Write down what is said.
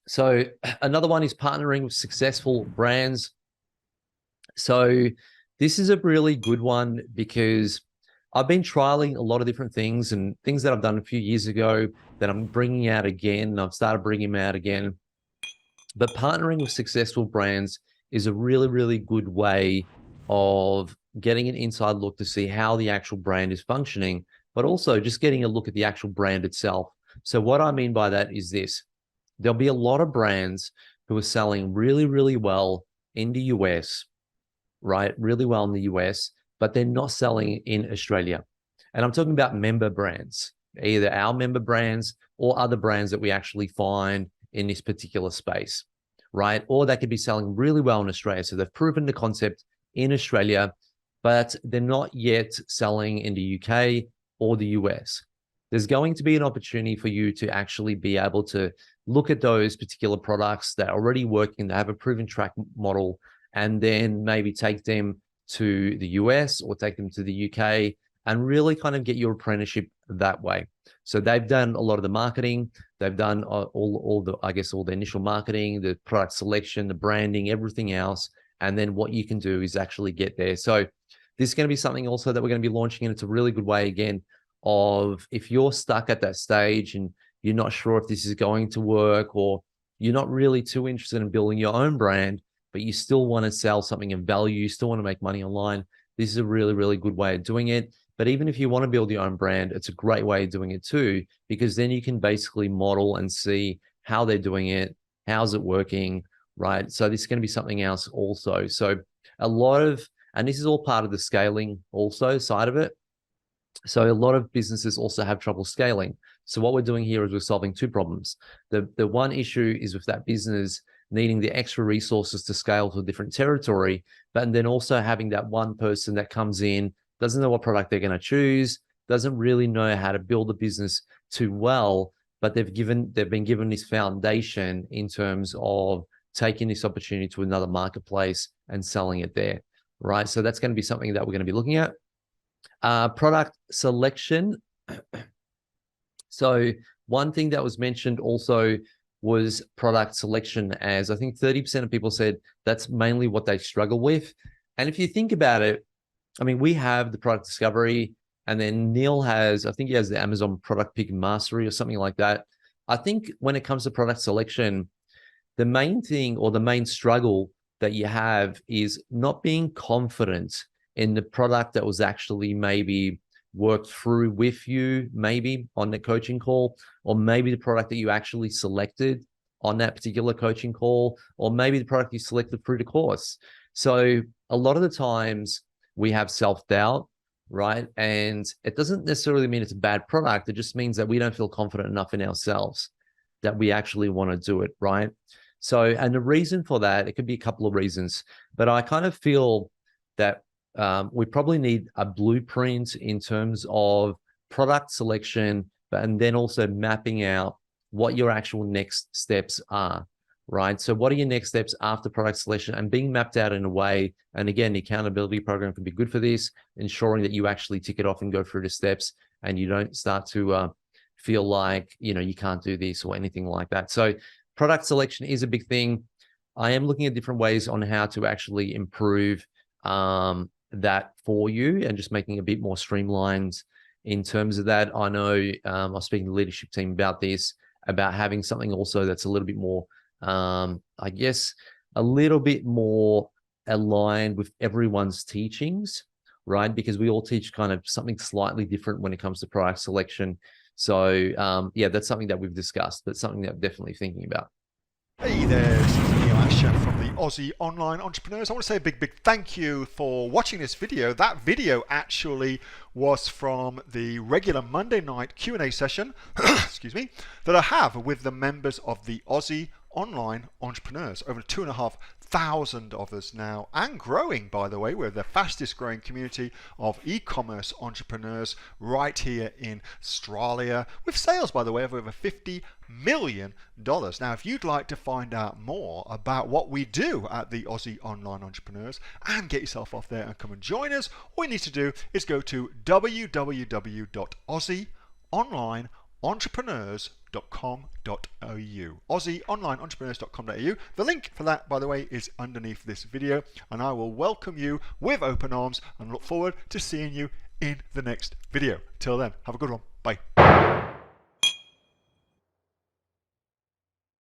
So another one is partnering with successful brands. So this is a really good one because I've been trialing a lot of different things and things that I've done a few years ago that I'm bringing out again. I've started bringing them out again. But partnering with successful brands is a really, really good way of getting an inside look to see how the actual brand is functioning, but also just getting a look at the actual brand itself. So what I mean by that is this. There'll be a lot of brands who are selling really, really well in the US, right? Really well in the US, but they're not selling in Australia. And I'm talking about member brands, either our member brands or other brands that we actually find in this particular space, right? Or they could be selling really well in Australia. So they've proven the concept in Australia, but they're not yet selling in the UK or the US. There's going to be an opportunity for you to actually be able to look at those particular products that are already working, that have a proven track model, and then maybe take them to the US or take them to the UK and really kind of get your apprenticeship that way. So they've done a lot of the marketing. They've done all the, I guess, all the initial marketing, the product selection, the branding, everything else. And then what you can do is actually get there. So this is going to be something also that we're going to be launching, and it's a really good way, again, of if you're stuck at that stage and you're not sure if this is going to work, or you're not really too interested in building your own brand, but you still want to sell something of value, you still want to make money online, this is a really, really good way of doing it. But even if you want to build your own brand, it's a great way of doing it too, because then you can basically model and see how they're doing it, how's it working, right? So this is going to be something else also. So a lot of, and this is all part of the scaling also side of it. So a lot of businesses also have trouble scaling. So what we're doing here is we're solving two problems. The one issue is with that business needing the extra resources to scale to a different territory, but then also having that one person that comes in, doesn't know what product they're going to choose, doesn't really know how to build a business too well, but they've been given this foundation in terms of taking this opportunity to another marketplace and selling it there, right? So that's going to be something that we're going to be looking at. Product selection. So one thing that was mentioned also was product selection, as I think 30% of people said that's mainly what they struggle with. And if you think about it, I mean, we have the product discovery, and then Neil has, I think he has the Amazon product pick mastery or something like that. I think when it comes to product selection, the main thing or the main struggle that you have is not being confident in the product that was actually maybe worked through with you, maybe on the coaching call, or maybe the product that you actually selected on that particular coaching call, or maybe the product you selected through the course. So a lot of the times we have self-doubt, right? And it doesn't necessarily mean it's a bad product. It just means that we don't feel confident enough in ourselves that we actually want to do it, right? So, and the reason for that, it could be a couple of reasons, but I kind of feel that we probably need a blueprint in terms of product selection, and then also mapping out what your actual next steps are, right? So what are your next steps after product selection, and being mapped out in a way, and again, the accountability program can be good for this, ensuring that you actually tick it off and go through the steps, and you don't start to feel like, you know, you can't do this or anything like that. So product selection is a big thing. I am looking at different ways on how to actually improve that for you, and just making a bit more streamlined in terms of that. I know I was speaking to the leadership team about this, about having something also that's a little bit more, I guess, a little bit more aligned with everyone's teachings, right? Because we all teach kind of something slightly different when it comes to product selection. So yeah, that's something that we've discussed, but something that I'm definitely thinking about. Hey there, this is Neil-Asher from the Aussie Online Entrepreneurs. I want to say a big thank you for watching this video. That video actually was from the regular Monday night Q&A session, excuse me, that I have with the members of the Aussie Online Entrepreneurs. Over 2,500 of us now, and growing, by the way. We're the fastest growing community of e-commerce entrepreneurs right here in Australia, with sales, by the way, of over $50 million. Now, if you'd like to find out more about what we do at the Aussie Online Entrepreneurs and get yourself off there and come and join us, all you need to do is go to www.aussieonlineentrepreneurs.com AussieOnlineentrepreneurs.com.au. The link for that, by the way, is underneath this video, and I will welcome you with open arms and look forward to seeing you in the next video. Till then, have a good one. Bye.